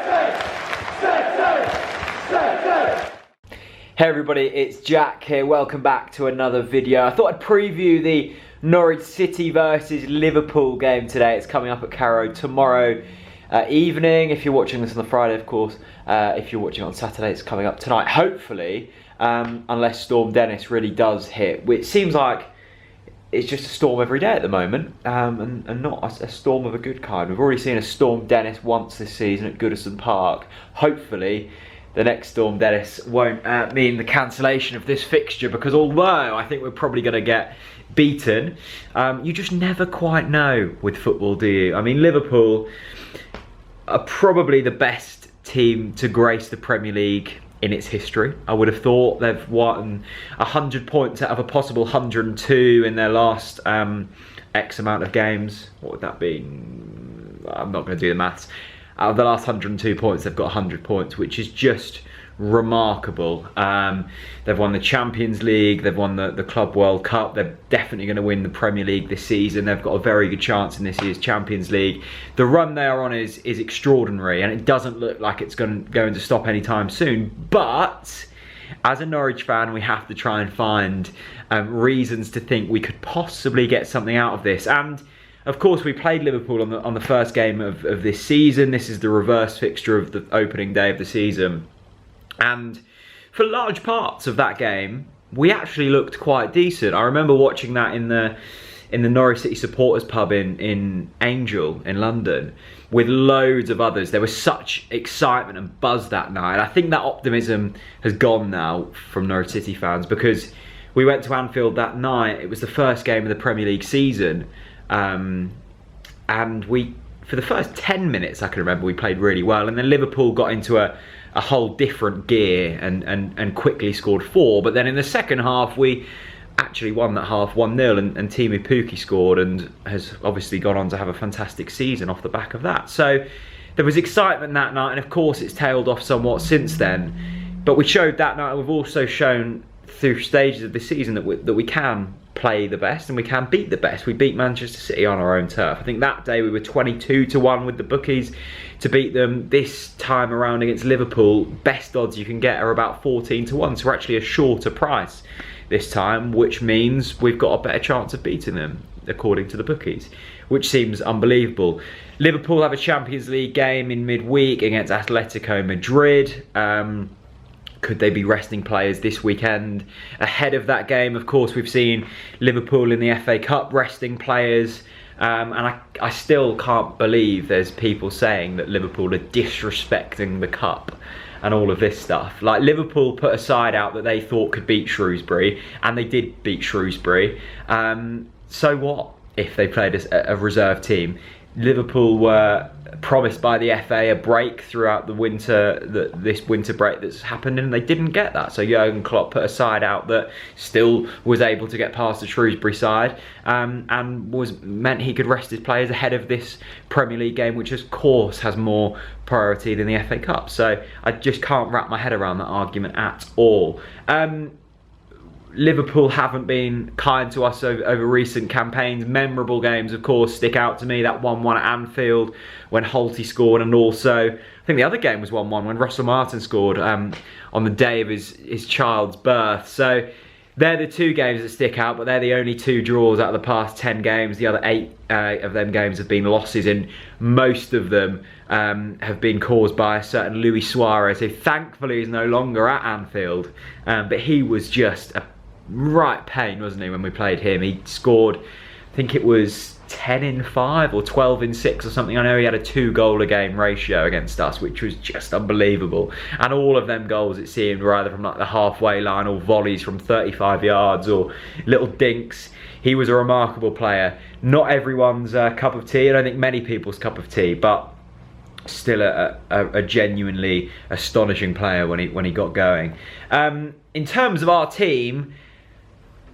Hey everybody, it's Jack here. Welcome back to another video. I thought I'd preview the Norwich City versus Liverpool game today. It's coming up at Canaries tomorrow evening. If you're watching this on the Friday, of course. If you're watching on Saturday, it's coming up tonight, hopefully, unless Storm Dennis really does hit. It seems like it's just a storm every day at the moment, and not a storm of a good kind. We've already seen a Storm Dennis once this season at Goodison Park. Hopefully, the next Storm Dennis won't mean the cancellation of this fixture, because although I think we're probably going to get beaten, you just never quite know with football, do you? I mean, Liverpool are probably the best team to grace the Premier League in its history. I would have thought they've won 100 points out of a possible 102 in their last X amount of games. What would that be? I'm not going to do the maths. Out of the last 102 points, they've got 100 points, which is just remarkable. They've won the Champions League, they've won the Club World Cup, they're definitely going to win the Premier League this season. They've got a very good chance in this year's Champions League. The run they are on is extraordinary, and it doesn't look like it's going to stop anytime soon. But as a Norwich fan, we have to try and find reasons to think we could possibly get something out of this. And of course, we played Liverpool on the first game of this season. This is the reverse fixture of the opening day of the season. And for large parts of that game, we actually looked quite decent. I remember watching that in the Norwich City supporters pub in Angel in London with loads of others. There was such excitement and buzz that night. I think that optimism has gone now from Norwich City fans, because we went to Anfield that night. It was the first game of the Premier League season. And we, for the first 10 minutes, I can remember, we played really well, and then Liverpool got into a whole different gear and quickly scored 4. But then in the second half, we actually won that half 1-0, and Timu Pukki scored and has obviously gone on to have a fantastic season off the back of that. So there was excitement that night, and of course it's tailed off somewhat since then. But we showed that night, we've also shown through stages of the season that we can play the best and we can beat the best. We beat Manchester City on our own turf. I think that day we were 22-1 with the bookies to beat them. This time around against Liverpool, best odds you can get are about 14-1, so we're actually a shorter price this time, which means we've got a better chance of beating them according to the bookies, which seems unbelievable. Liverpool have a Champions League game in midweek against Atletico Madrid. Could they be resting players this weekend ahead of that game? Of course, we've seen Liverpool in the FA Cup resting players. And I still can't believe there's people saying that Liverpool are disrespecting the Cup and all of this stuff. Like, Liverpool put a side out that they thought could beat Shrewsbury, and they did beat Shrewsbury. So what if they played as a reserve team? Liverpool were promised by the FA a break throughout the winter, this winter break that's happened, and they didn't get that. So Jurgen Klopp put a side out that still was able to get past the Shrewsbury side, and meant he could rest his players ahead of this Premier League game, which of course has more priority than the FA Cup. So I just can't wrap my head around that argument at all. Liverpool haven't been kind to us over recent campaigns. Memorable games, of course, stick out to me. That 1-1 at Anfield when Holty scored, and also I think the other game was 1-1 when Russell Martin scored on the day of his child's birth. So they're the two games that stick out, but they're the only 2 draws out of the past 10 games. The other 8 of them games have been losses, and most of them have been caused by a certain Luis Suarez, who thankfully is no longer at Anfield. But he was just a right pain, wasn't he, when we played him? He scored, I think it was 10-5 or 12-6 or something. I know he had a 2-goal-a-game ratio against us, which was just unbelievable. And all of them goals, it seemed, were either from like the halfway line or volleys from 35 yards or little dinks. He was a remarkable player. Not everyone's cup of tea. I don't think many people's cup of tea, but still a genuinely astonishing player when he got going. In terms of our team,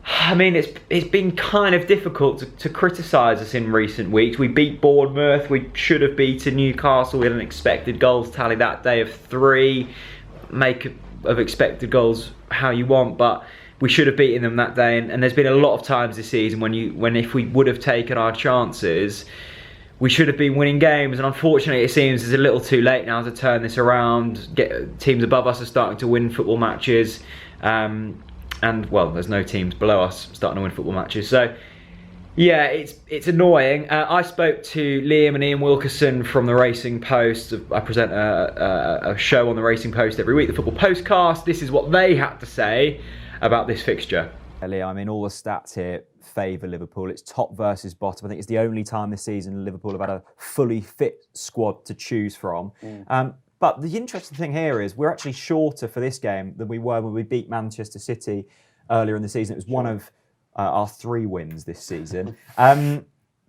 I mean, it's been kind of difficult to criticise us in recent weeks. We beat Bournemouth, we should have beaten Newcastle. We had an expected goals tally that day of 3. Make of expected goals how you want, but we should have beaten them that day. And there's been a lot of times this season when if we would have taken our chances, we should have been winning games, and unfortunately it seems it's a little too late now to turn this around. Teams above us are starting to win football matches, and well, there's no teams below us starting to win football matches. So yeah, it's annoying. I spoke to Liam and Ian Wilkerson from the Racing Post. I present a show on the Racing Post every week, the Football Postcast. This is what they had to say about this fixture. Liam, I mean, all the stats here favour Liverpool. It's top versus bottom. I think it's the only time this season Liverpool have had a fully fit squad to choose from. But the interesting thing here is we're actually shorter for this game than we were when we beat Manchester City earlier in the season. It was one of our 3 wins this season.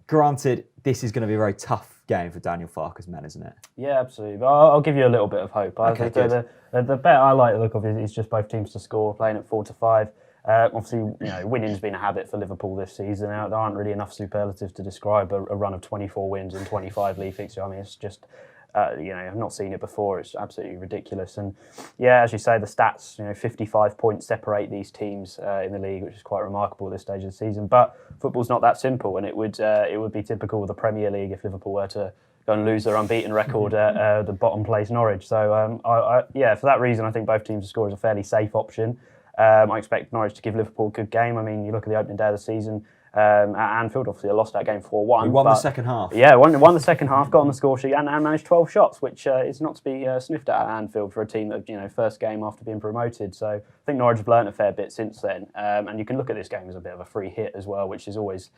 Granted, this is going to be a very tough game for Daniel Farke's men, isn't it? Yeah, absolutely. But I'll give you a little bit of hope. I Okay, think the bet I like the look of is just both teams to score, playing at 4-5. Obviously, winning's been a habit for Liverpool this season. There aren't really enough superlatives to describe a run of 24 wins and 25 league fixtures. I mean, it's just, I've not seen it before. It's absolutely ridiculous. And yeah, as you say, the stats, 55 points separate these teams in the league, which is quite remarkable at this stage of the season. But football's not that simple, and it would be typical of the Premier League if Liverpool were to go and lose their unbeaten record at the bottom place Norwich. So for that reason, I think both teams to score is a fairly safe option. I expect Norwich to give Liverpool a good game. I mean, you look at the opening day of the season at Anfield, obviously they lost that game 4-1. We won the second half. Yeah, won the second half, got on the score sheet and managed 12 shots, which is not to be sniffed at Anfield for a team that, first game after being promoted. So I think Norwich have learnt a fair bit since then. And you can look at this game as a bit of a free hit as well, which is always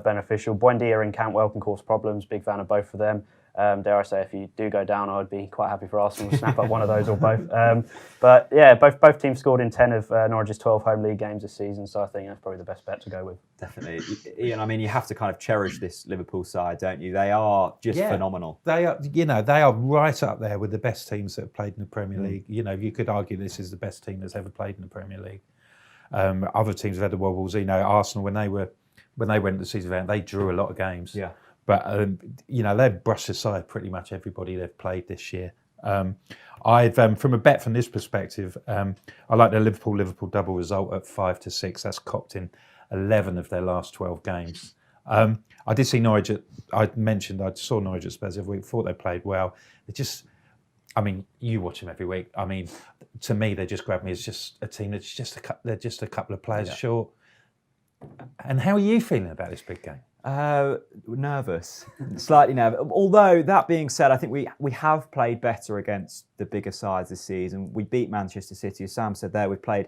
beneficial. Buendia and Cantwell can cause problems, big fan of both of them. Dare I say, if you do go down, I would be quite happy for Arsenal to snap up one of those or both. But yeah, both teams scored in 10 of Norwich's 12 home league games this season, so I think that's probably the best bet to go with. Definitely. Ian, I mean, you have to kind of cherish this Liverpool side, don't you? They are just phenomenal. They are, they are right up there with the best teams that have played in the Premier League. You could argue this is the best team that's ever played in the Premier League. Other teams have had the wobbles. Arsenal, when they went to the season event, they drew a lot of games. Yeah. But, they've brushed aside pretty much everybody they've played this year. I've from a bet from this perspective, I like the Liverpool double result at 5-6. That's copped in 11 of their last 12 games. I did see Norwich. I saw Norwich at Spurs every week. Thought they played well. They just, you watch them every week. To me, they just grab me as just a team that's they're just a couple of players short. And how are you feeling about this big game? Nervous, slightly nervous. Although that being said, I think we have played better against the bigger sides this season. We beat Manchester City, as Sam said there. We've played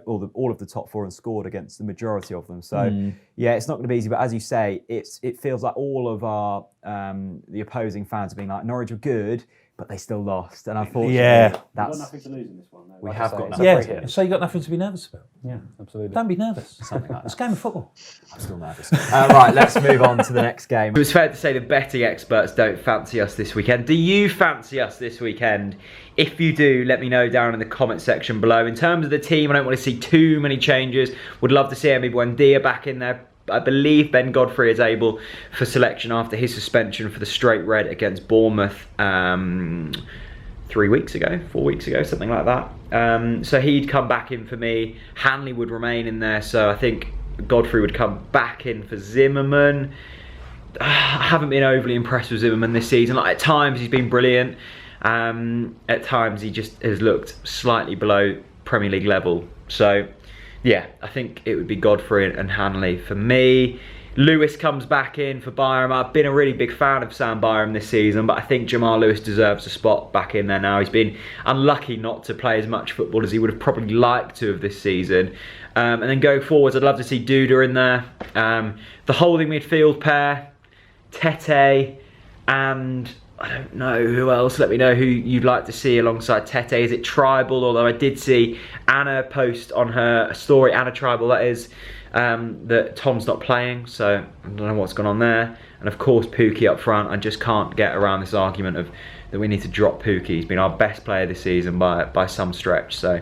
all of the top 4 and scored against the majority of them. So yeah, it's not going to be easy. But as you say, it feels like all of our the opposing fans are being like, Norwich are good, but they still lost. And unfortunately, we've got nothing to lose in this one. We have got nothing. Yeah, so you got nothing to be nervous about. Yeah, absolutely. Don't be nervous. Something like that. It's a game of football. I'm still nervous. Right, let's move on to the next game. It was fair to say the betting experts don't fancy us this weekend. Do you fancy us this weekend? If you do, let me know down in the comment section below. In terms of the team, I don't want to see too many changes. Would love to see Emi Buendia back in there. I believe Ben Godfrey is able for selection after his suspension for the straight red against Bournemouth 4 weeks ago, something like that. So he'd come back in for me. Hanley would remain in there, so I think Godfrey would come back in for Zimmerman. I haven't been overly impressed with Zimmerman this season. At times he's been brilliant. At times he just has looked slightly below Premier League level. So yeah, I think it would be Godfrey and Hanley for me. Lewis comes back in for Byram. I've been a really big fan of Sam Byram this season, but I think Jamal Lewis deserves a spot back in there now. He's been unlucky not to play as much football as he would have probably liked to have this season. And then going forwards, I'd love to see Duda in there. The holding midfield pair, Tete and I don't know who else. Let me know who you'd like to see alongside Tete. Is it Tribal? Although I did see Anna post on her story, Anna Tribal that is, that Tom's not playing, so I don't know what's gone on there. And of course Pukki up front. I just can't get around this argument of that we need to drop Pukki. He's been our best player this season by some stretch. So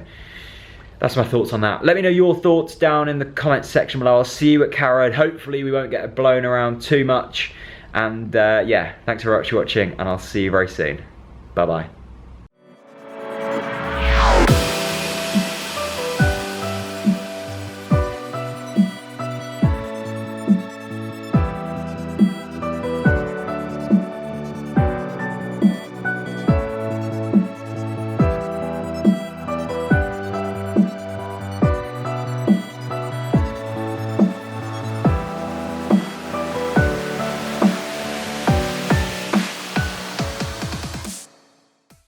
that's my thoughts on that. Let me know your thoughts down in the comments section below. I'll see you at Carrow. Hopefully we won't get blown around too much. And yeah, thanks for watching, and I'll see you very soon. Bye bye.